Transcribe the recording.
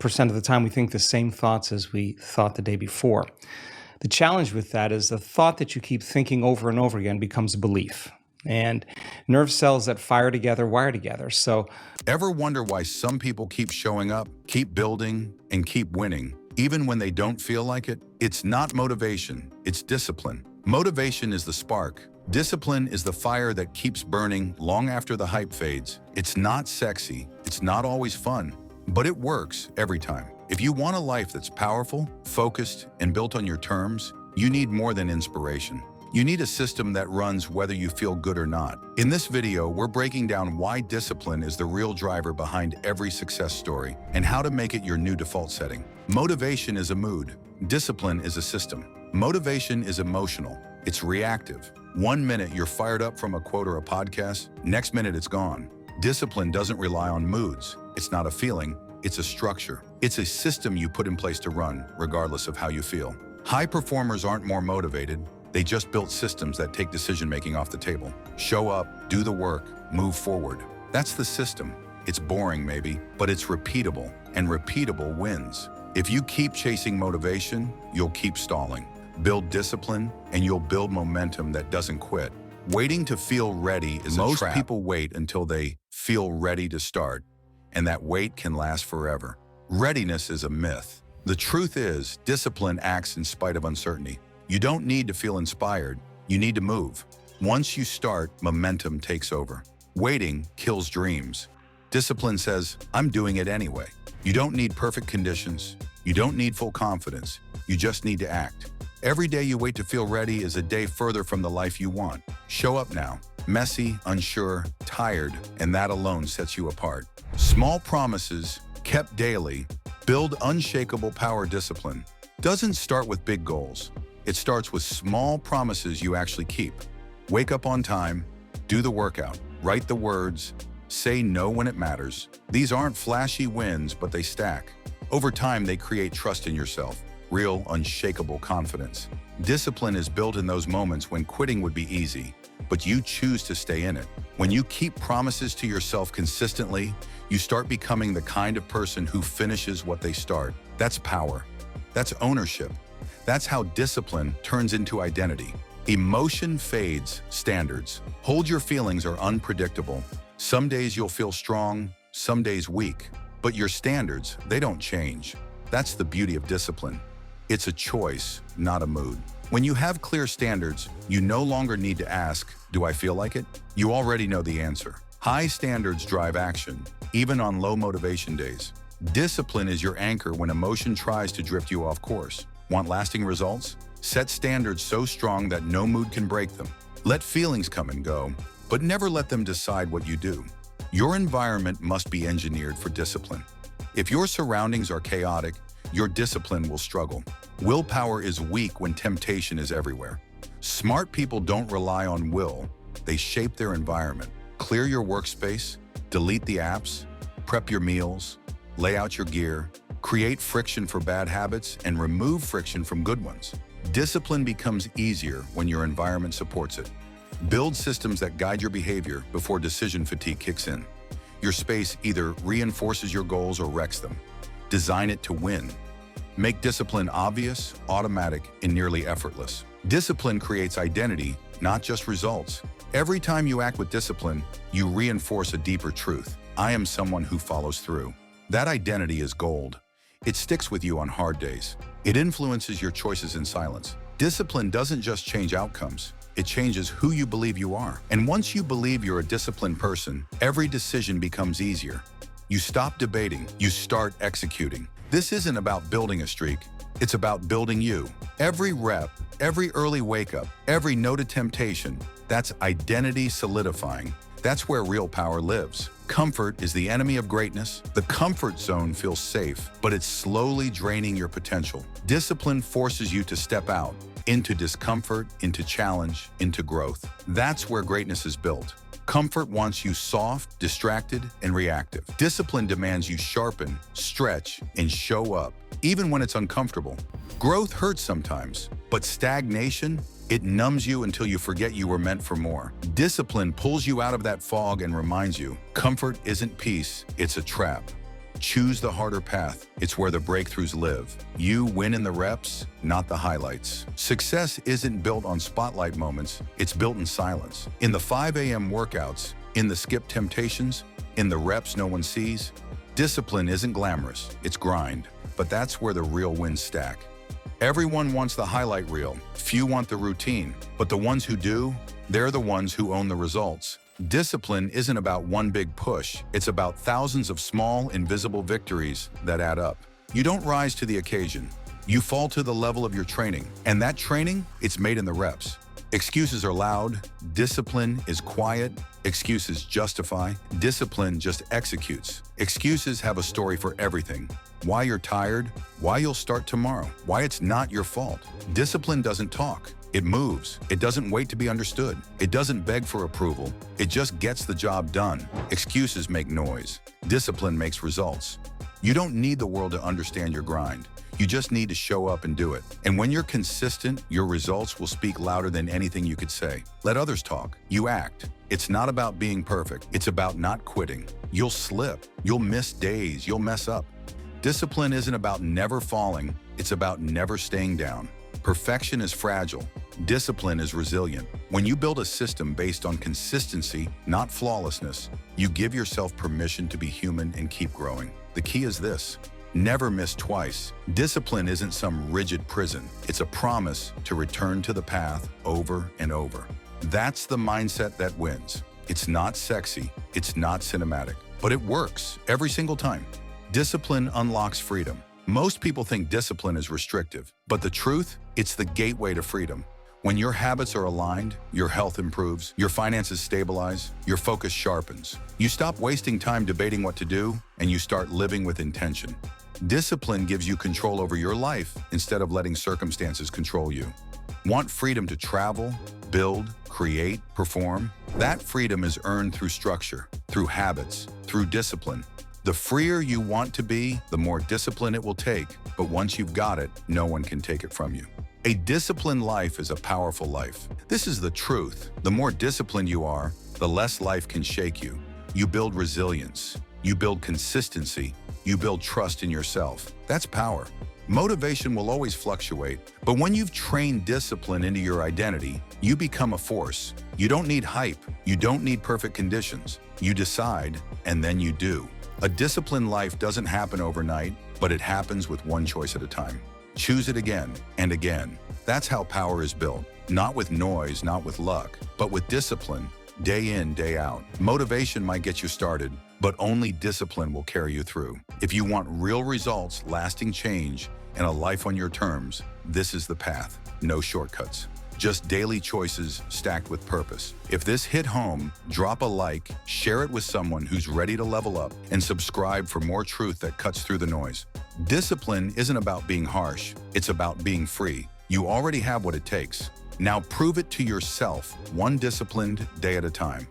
of the time we think the same thoughts as we thought the day before. The challenge with that is the thought that you keep thinking over and over again becomes a belief. And nerve cells that fire together wire together. So, Ever wonder why some people keep showing up, keep building, and keep winning, even when they don't feel like it? It's not motivation, it's discipline. Motivation is the spark. Discipline is the fire that keeps burning long after the hype fades. It's not sexy, it's not always fun, but it works every time. If you want a life that's powerful, focused, and built on your terms, you need more than inspiration. You need a system that runs whether you feel good or not. In this video, we're breaking down why discipline is the real driver behind every success story and how to make it your new default setting. Motivation is a mood. Discipline is a system. Motivation is emotional. It's reactive. 1 minute you're fired up from a quote or a podcast, next minute it's gone. Discipline doesn't rely on moods. It's not a feeling, it's a structure. It's a system you put in place to run, regardless of how you feel. High performers aren't more motivated. They just built systems that take decision-making off the table. Show up, do the work, move forward. That's the system. It's boring maybe, but it's repeatable, and repeatable wins. If you keep chasing motivation, you'll keep stalling. Build discipline, and you'll build momentum that doesn't quit. Waiting to feel ready is a trap. Most people wait until they feel ready to start, and that wait can last forever. Readiness is a myth. The truth is, discipline acts in spite of uncertainty. You don't need to feel inspired, you need to move. Once you start, momentum takes over. Waiting kills dreams. Discipline says, I'm doing it anyway. You don't need perfect conditions. You don't need full confidence. You just need to act. Every day you wait to feel ready is a day further from the life you want. Show up now. Messy, unsure, tired, and that alone sets you apart. Small promises, kept daily, build unshakable power. Discipline doesn't start with big goals. It starts with small promises you actually keep. Wake up on time, do the workout, write the words, say no when it matters. These aren't flashy wins, but they stack. Over time, they create trust in yourself, real, unshakable confidence. Discipline is built in those moments when quitting would be easy, but you choose to stay in it. When you keep promises to yourself consistently, you start becoming the kind of person who finishes what they start. That's power. That's ownership. That's how discipline turns into identity. Emotion fades, standards. Hold your feelings are unpredictable. Some days you'll feel strong, some days weak. But your standards, they don't change. That's the beauty of discipline. It's a choice, not a mood. When you have clear standards, you no longer need to ask, do I feel like it? You already know the answer. High standards drive action, even on low motivation days. Discipline is your anchor when emotion tries to drift you off course. Want lasting results? Set standards so strong that no mood can break them. Let feelings come and go, but never let them decide what you do. Your environment must be engineered for discipline. If your surroundings are chaotic, your discipline will struggle. Willpower is weak when temptation is everywhere. Smart people don't rely on will, they shape their environment. Clear your workspace, delete the apps, prep your meals, lay out your gear, create friction for bad habits, and remove friction from good ones. Discipline becomes easier when your environment supports it. Build systems that guide your behavior before decision fatigue kicks in. Your space either reinforces your goals or wrecks them. Design it to win. Make discipline obvious, automatic, and nearly effortless. Discipline creates identity, not just results. Every time you act with discipline, you reinforce a deeper truth. I am someone who follows through. That identity is gold. It sticks with you on hard days. It influences your choices in silence. Discipline doesn't just change outcomes, it changes who you believe you are. And once you believe you're a disciplined person, every decision becomes easier. You stop debating, you start executing. This isn't about building a streak, it's about building you. Every rep, every early wake up, every no to temptation, that's identity solidifying. That's where real power lives. Comfort is the enemy of greatness. The comfort zone feels safe, but it's slowly draining your potential. Discipline forces you to step out, into discomfort, into challenge, into growth. That's where greatness is built. Comfort wants you soft, distracted, and reactive. Discipline demands you sharpen, stretch, and show up, even when it's uncomfortable. Growth hurts sometimes, but stagnation, it numbs you until you forget you were meant for more. Discipline pulls you out of that fog and reminds you, comfort isn't peace, it's a trap. Choose the harder path. It's where the breakthroughs live. You win in the reps, not the highlights. Success isn't built on spotlight moments, it's built in silence. In the 5 a.m. workouts, in the skip temptations, in the reps no one sees. Discipline isn't glamorous, it's grind. But that's where the real wins stack. Everyone wants the highlight reel. Few want the routine. But the ones who do, they're the ones who own the results. Discipline isn't about one big push. It's about thousands of small, invisible victories that add up. You don't rise to the occasion. You fall to the level of your training. And that training, it's made in the reps. Excuses are loud. Discipline is quiet. Excuses justify. Discipline just executes. Excuses have a story for everything. Why you're tired, why you'll start tomorrow, why it's not your fault. Discipline doesn't talk. It moves. It doesn't wait to be understood. It doesn't beg for approval. It just gets the job done. Excuses make noise. Discipline makes results. You don't need the world to understand your grind. You just need to show up and do it. And when you're consistent, your results will speak louder than anything you could say. Let others talk. You act. It's not about being perfect. It's about not quitting. You'll slip. You'll miss days. You'll mess up. Discipline isn't about never falling. It's about never staying down. Perfection is fragile. Discipline is resilient. When you build a system based on consistency, not flawlessness, you give yourself permission to be human and keep growing. The key is this: never miss twice. Discipline isn't some rigid prison. It's a promise to return to the path over and over. That's the mindset that wins. It's not sexy. It's not cinematic. But it works every single time. Discipline unlocks freedom. Most people think discipline is restrictive, but the truth, it's the gateway to freedom. When your habits are aligned, your health improves, your finances stabilize, your focus sharpens. You stop wasting time debating what to do, and you start living with intention. Discipline gives you control over your life instead of letting circumstances control you. Want freedom to travel, build, create, perform? That freedom is earned through structure, through habits, through discipline. The freer you want to be, the more discipline it will take, but once you've got it, no one can take it from you. A disciplined life is a powerful life. This is the truth. The more disciplined you are, the less life can shake you. You build resilience. You build consistency. You build trust in yourself. That's power. Motivation will always fluctuate, but when you've trained discipline into your identity, you become a force. You don't need hype. You don't need perfect conditions. You decide, and then you do. A disciplined life doesn't happen overnight, but it happens with one choice at a time. Choose it again and again. That's how power is built. Not with noise, not with luck, but with discipline, day in, day out. Motivation might get you started, but only discipline will carry you through. If you want real results, lasting change, and a life on your terms, this is the path. No shortcuts. Just daily choices stacked with purpose. If this hit home, drop a like, share it with someone who's ready to level up, and subscribe for more truth that cuts through the noise. Discipline isn't about being harsh, it's about being free. You already have what it takes. Now prove it to yourself, one disciplined day at a time.